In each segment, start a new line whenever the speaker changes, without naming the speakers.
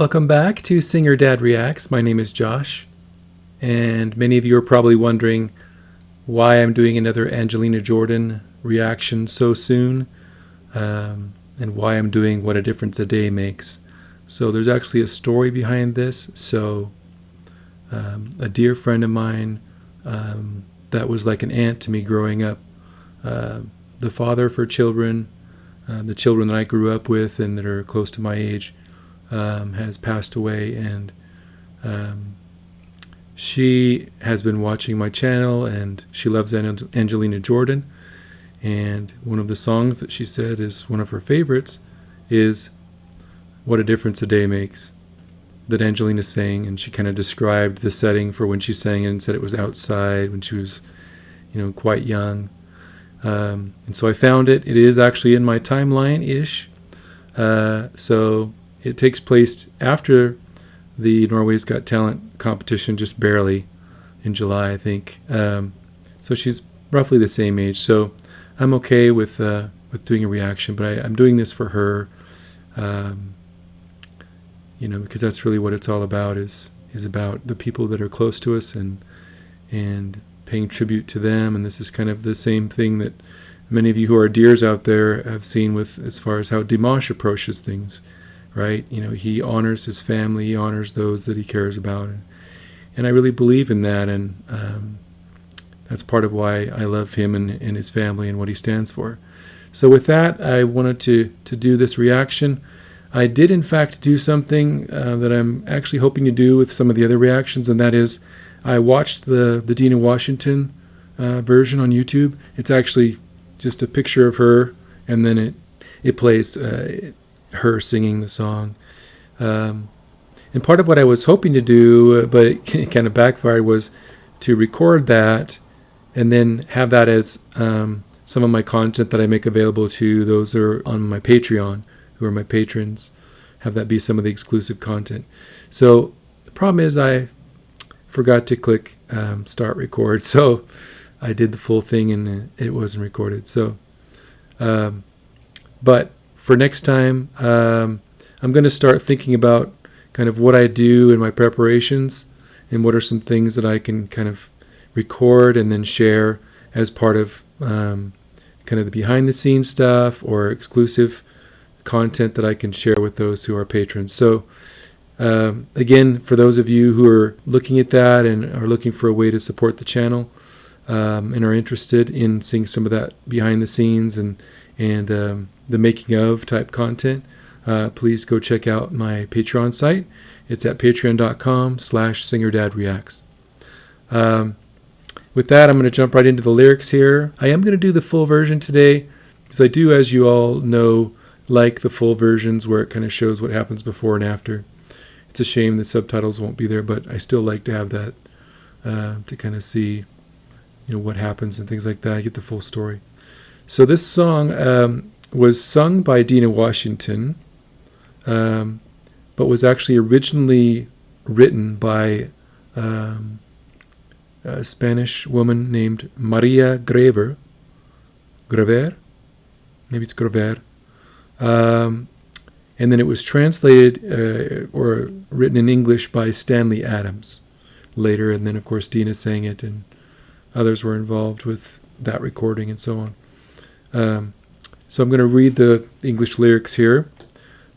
Welcome back to Singer Dad Reacts. My name is Josh, and many of you are probably wondering why I'm doing another Angelina Jordan reaction so soon, and why I'm doing What a Difference a Day Makes. So there's actually a story behind this. So a dear friend of mine that was like an aunt to me growing up, the father for children, the children that I grew up with and that are close to my age, has passed away, and she has been watching my channel, and she loves Angelina Jordan. And one of the songs that she said is one of her favorites is What a Difference a Day Makes, that Angelina sang. And she kind of described the setting for when she sang it and said it was outside when she was, quite young. And so I found it. It is actually in my timeline-ish. So it takes place after the Norway's Got Talent competition, just barely, in July, I think. So she's roughly the same age. So I'm okay with doing a reaction, but I'm doing this for her, because that's really what it's all about, is about the people that are close to us and paying tribute to them. And this is kind of the same thing that many of you who are dears out there have seen with as far as how Dimash approaches things. Right? He honors his family, he honors those that he cares about. And I really believe in that, and that's part of why I love him and his family and what he stands for. So with that, I wanted to do this reaction. I did, in fact, do something that I'm actually hoping to do with some of the other reactions, and that is I watched the Dinah Washington version on YouTube. It's actually just a picture of her, and then it plays her singing the song. And part of what I was hoping to do, but it kind of backfired, was to record that and then have that as some of my content that I make available to those who are on my Patreon, who are my patrons, have that be some of the exclusive content. So the problem is I forgot to click start record, so I did the full thing and it wasn't recorded. So but for next time, I'm going to start thinking about kind of what I do in my preparations and what are some things that I can kind of record and then share as part of kind of the behind the scenes stuff or exclusive content that I can share with those who are patrons. So again, for those of you who are looking at that and are looking for a way to support the channel, and are interested in seeing some of that behind the scenes and the making of type content, please go check out my Patreon site. It's at patreon.com/singerdadreacts. With that, I'm going to jump right into the lyrics here. I am going to do the full version today because I do, as you all know, like the full versions where it kind of shows what happens before and after. It's a shame the subtitles won't be there, but I still like to have that to kind of see what happens and things like that. I get the full story. So this song was sung by Dinah Washington, but was actually originally written by a Spanish woman named Maria Grever. Maybe it's Grever. And then it was translated or written in English by Stanley Adams later. And then, of course, Dinah sang it, and others were involved with that recording and so on. So I'm going to read the English lyrics here.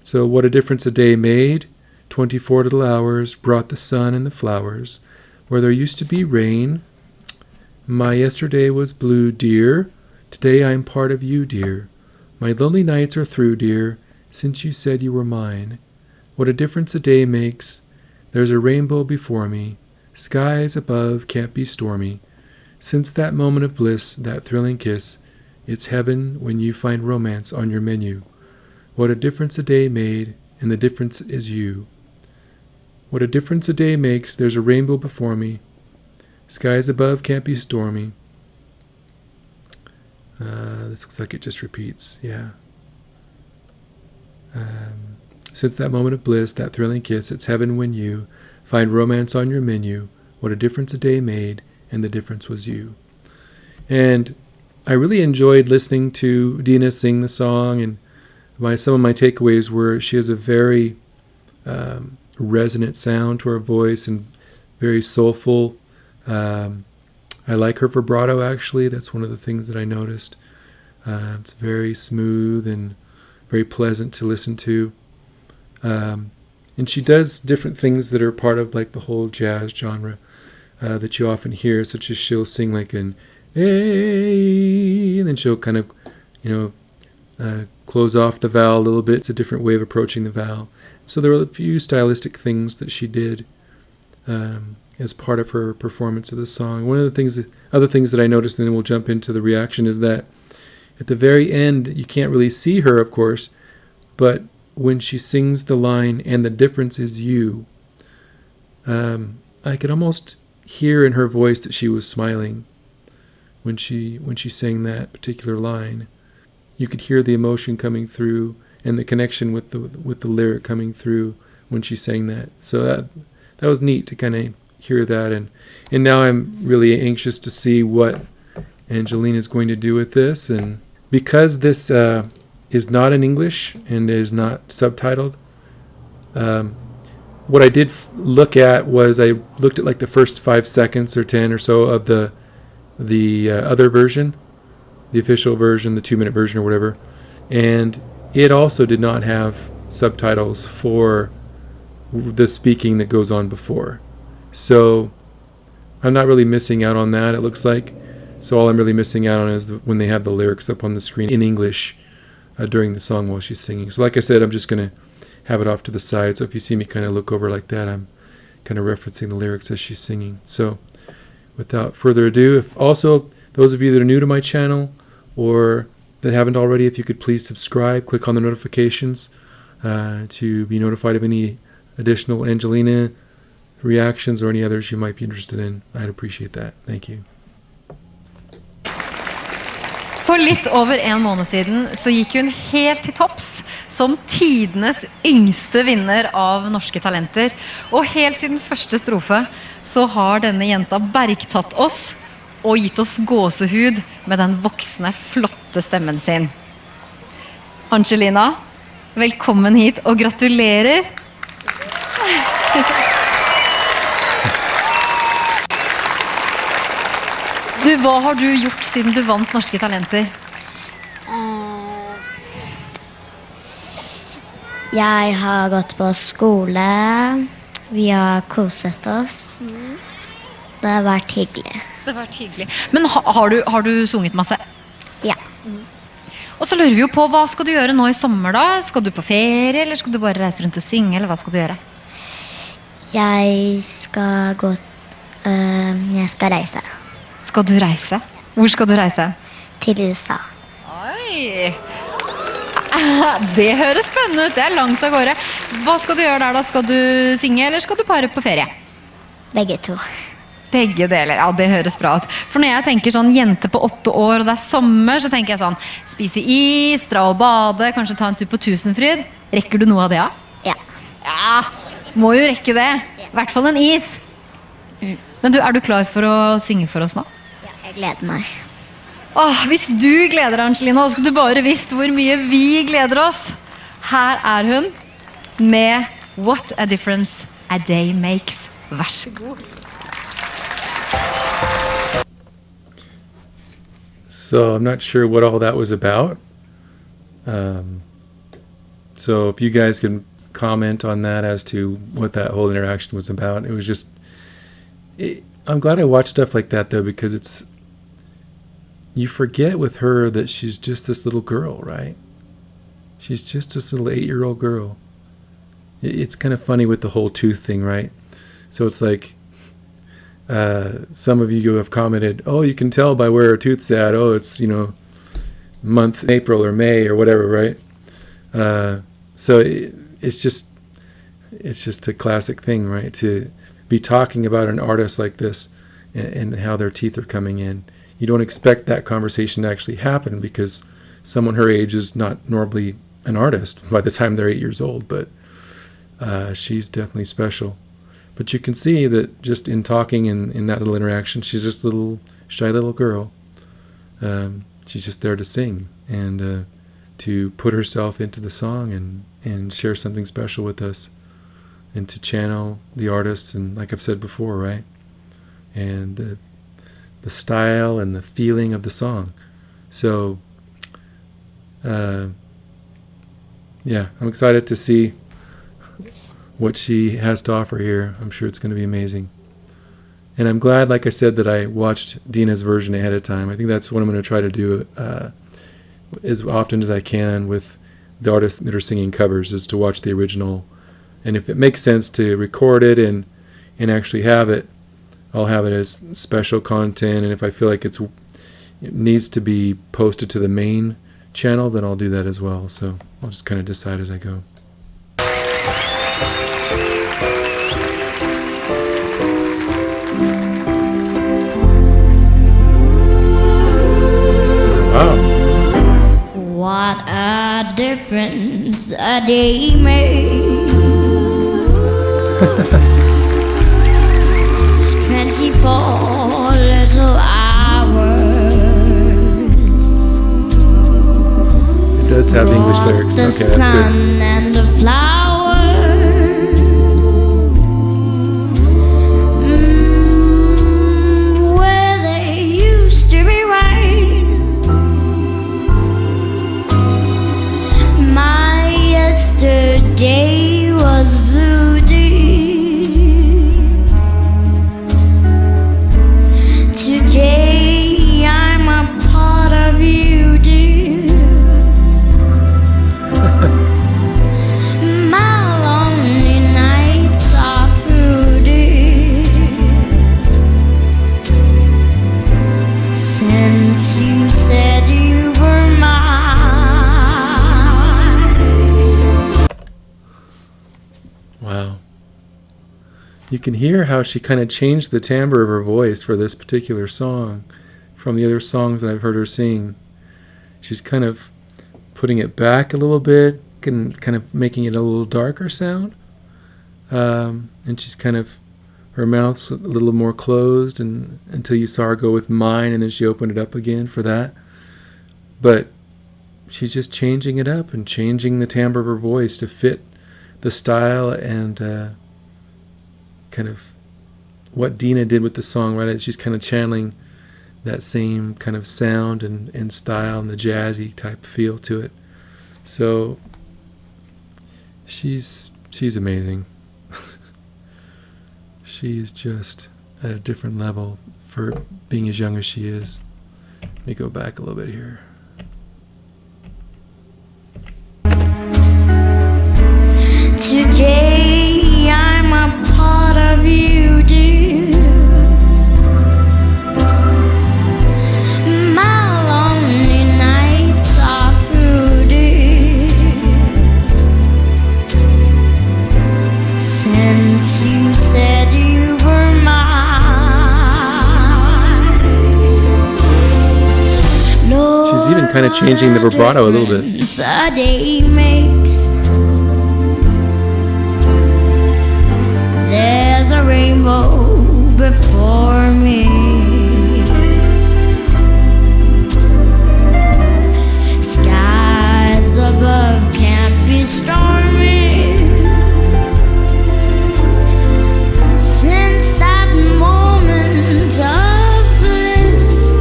So, what a difference a day made. 24 little hours brought the sun and the flowers. Where there used to be rain. My yesterday was blue, dear. Today I'm part of you, dear. My lonely nights are through, dear, since you said you were mine. What a difference a day makes. There's a rainbow before me. Skies above can't be stormy. Since that moment of bliss, that thrilling kiss, it's heaven when you find romance on your menu. What a difference a day made, and the difference is you. What a difference a day makes, there's a rainbow before me. Skies above can't be stormy. This looks like it just repeats, yeah. Since that moment of bliss, that thrilling kiss, it's heaven when you find romance on your menu. What a difference a day made, and the difference was you. And I really enjoyed listening to Dinah sing the song, and some of my takeaways were she has a very resonant sound to her voice and very soulful. I like her vibrato, actually. That's one of the things that I noticed. It's very smooth and very pleasant to listen to. And she does different things that are part of like the whole jazz genre that you often hear, such as she'll sing like an A, and then she'll kind of, close off the vowel a little bit. It's a different way of approaching the vowel. So there were a few stylistic things that she did as part of her performance of the song. One of the other things that I noticed, and then we'll jump into the reaction, is that at the very end, you can't really see her, of course, but when she sings the line, "and the difference is you," I could almost hear in her voice that she was smiling when she sang that particular line. You could hear the emotion coming through and the connection with the lyric coming through when she sang that. So that was neat to kind of hear that, and now I'm really anxious to see what Angelina is going to do with this. And because this is not in English and is not subtitled, what I did look at was I looked at like the first 5 seconds or 10 or so of the other version, the official version, the 2-minute version or whatever, and it also did not have subtitles for the speaking that goes on before. So I'm not really missing out on that, it looks like. So all I'm really missing out on is when they have the lyrics up on the screen in English during the song while she's singing. So like I said, I'm just going to have it off to the side. So if you see me kind of look over like that, I'm kind of referencing the lyrics as she's singing. So without further ado, if also those of you that are new to my channel or that haven't already, if you could please subscribe, click on the notifications to be notified of any additional Angelina reactions or any others you might be interested in. I'd appreciate that. Thank you.
For litt over en måned siden så gikk hun helt til topps som tidenes yngste vinner av Norske Talenter. Og helt siden første strofe så har denne jenta bergtatt oss og gitt oss gåsehud med den voksne, flotte stemmen sin. Angelina, velkommen hit og gratulerer. Hva har du gjort siden du vant Norske Talenter?
Jeg har gått på skole. Vi har koset oss. Det har vært hyggelig.
Det har vært hyggelig. Men har du sunget masse?
Ja.
Og så lurer vi jo på, hva skal du gjøre nå i sommer da? Skal du på ferie, eller skal du bare reise rundt og synge, eller hva skal du gjøre?
Jeg skal reise.
Skal du reise? Hvor skal du reise?
Til USA.
Oi! Det høres spennende ut, det er langt av gårde. Hva skal du gjøre der da? Skal du synge, eller skal du bare på ferie?
Begge to.
Begge deler, ja det høres bra ut. For når jeg tenker sånn jente på 8 år og det er sommer, så tenker jeg sånn, spise is, dra og bade, kanskje ta en tur på Tusenfryd. Rekker du noe av det, ja?
Ja.
Ja, må jo rekke det. I hvert fall en is. Men du, er du klar for å synge for oss nå?
Ja, jeg gleder meg.
Hvis du gleder deg, Angelina, så skal du bare visst hvor mye vi gleder oss. Her er hun med What a Difference a Day Makes. Vær så god.
So I'm not sure what all that was about. So if you guys can comment on that as to what that whole interaction was about. It was just, I'm glad I watch stuff like that though, because you forget with her that she's just this little girl, right? She's just this little 8-year-old girl. It's kind of funny with the whole tooth thing, right? So it's like, some of you have commented, oh, you can tell by where her tooth's at. Oh, it's, month April or May or whatever, right? So it's just a classic thing, right? To be talking about an artist like this and how their teeth are coming in. You don't expect that conversation to actually happen because someone her age is not normally an artist by the time they're 8 years old, but she's definitely special. But you can see that just in talking in that little interaction, she's just a little shy little girl. She's just there to sing and to put herself into the song and share something special with us. and to channel the artists, and like I've said before, right? And the style and the feeling of the song. So, yeah, I'm excited to see what she has to offer here. I'm sure it's going to be amazing. And I'm glad, like I said, that I watched Dina's version ahead of time. I think that's what I'm going to try to do as often as I can with the artists that are singing covers, is to watch the original. And if it makes sense to record it and actually have it, I'll have it as special content. And if I feel like it needs to be posted to the main channel, then I'll do that as well. So I'll just kind of decide as I go. Wow.
What a difference a day makes. 24 little hours.
It does have English lyrics.
The
Okay, that's
sun
good.
and the flowers. Where they used to be rain. My yesterday was blue deep. Today I'm a part of you, dear. My lonely nights are through, dear. Since you said you were mine.
Wow. You can hear how she kind of changed the timbre of her voice for this particular song from the other songs that I've heard her sing. She's kind of putting it back a little bit and kind of making it a little darker sound. And she's kind of, her mouth's a little more closed, and until you saw her go with mine, and then she opened it up again for that. But she's just changing it up and changing the timbre of her voice to fit the style and kind of what Dina did with the song, right? She's kind of channeling that same kind of sound and style and the jazzy type feel to it. So she's amazing. She is just at a different level for being as young as she is. Let me go back a little bit here.
Today I'm a part of you, dear. My lonely nights are through, dear. Since you said you were mine.
She's even kind of changing the vibrato a little bit.
A day makes. There's a rainbow before me. Skies above can't be stormy. Since that moment of bliss,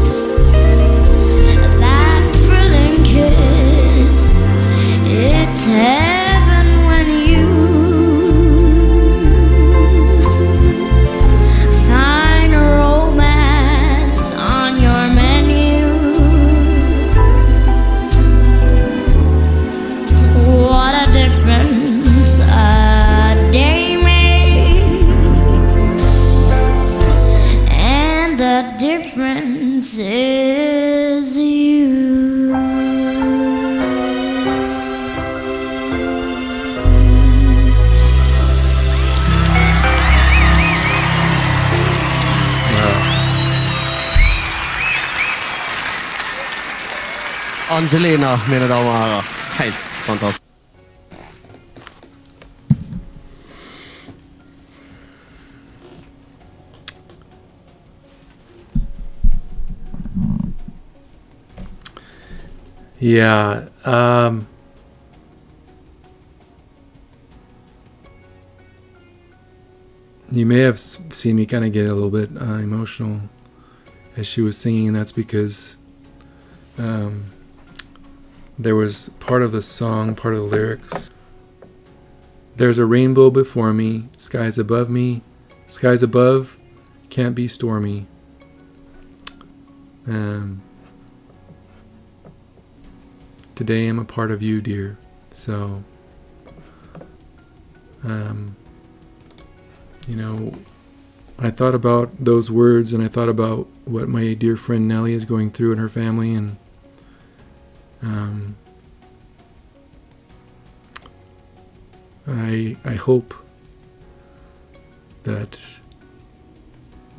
that thrilling kiss, it's heaven when you find romance on your menu. What a difference a day makes, and the difference is you.
Angelina, mine damer og herrer. Helt fantastisk.
Yeah. you may have seen me kind of get a little bit emotional as she was singing, and that's because there was part of the song, part of the lyrics. There's a rainbow before me, skies above me, skies above can't be stormy. Today I'm a part of you, dear. So, you know, I thought about those words, and I thought about what my dear friend Nellie is going through in her family, and I hope that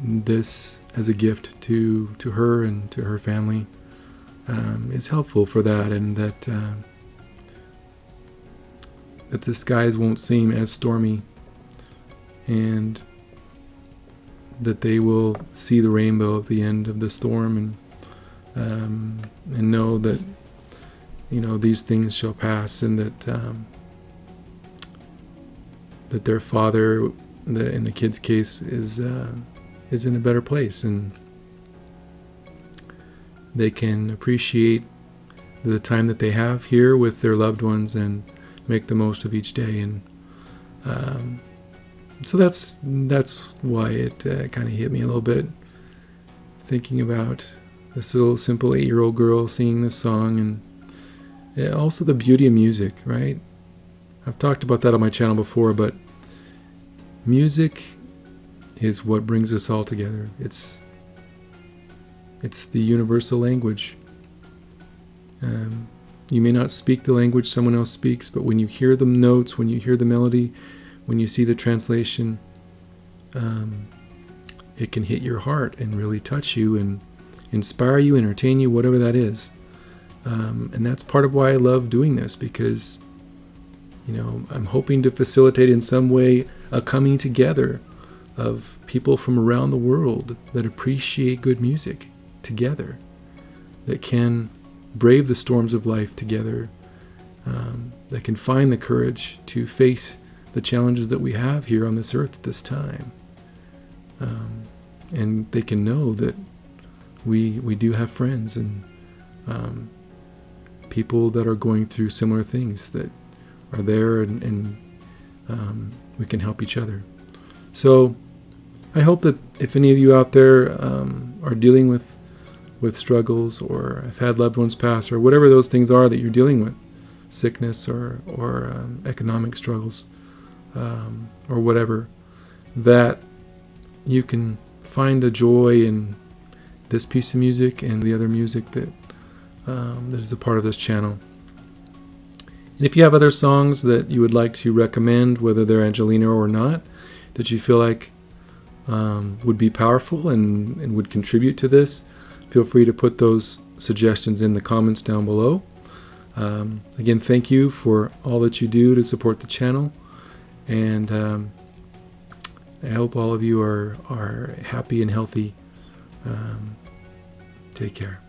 this, as a gift to her and to her family, is helpful for that, and that the skies won't seem as stormy, and that they will see the rainbow at the end of the storm, and know that, you know, these things shall pass, and that that their father, in the kid's case, is in a better place, and they can appreciate the time that they have here with their loved ones and make the most of each day. And so that's why it kind of hit me a little bit, thinking about this little simple 8-year-old girl singing this song, and also the beauty of music, right? I've talked about that on my channel before, but music is what brings us all together. It's the universal language. You may not speak the language someone else speaks, but when you hear the notes, when you hear the melody, when you see the translation, it can hit your heart and really touch you and inspire you, entertain you, whatever that is. And that's part of why I love doing this, because, you know, I'm hoping to facilitate in some way a coming together of people from around the world that appreciate good music together, that can brave the storms of life together, that can find the courage to face the challenges that we have here on this earth at this time. And they can know that we do have friends and people that are going through similar things that are there, and we can help each other. So I hope that if any of you out there are dealing with struggles, or have had loved ones pass, or whatever those things are that you're dealing with, sickness or economic struggles, or whatever, that you can find the joy in this piece of music and the other music that is a part of this channel. And if you have other songs that you would like to recommend, whether they're Angelina or not, that you feel like would be powerful and would contribute to this, feel free to put those suggestions in the comments down below. Again, thank you for all that you do to support the channel, and I hope all of you are happy and healthy. Take care.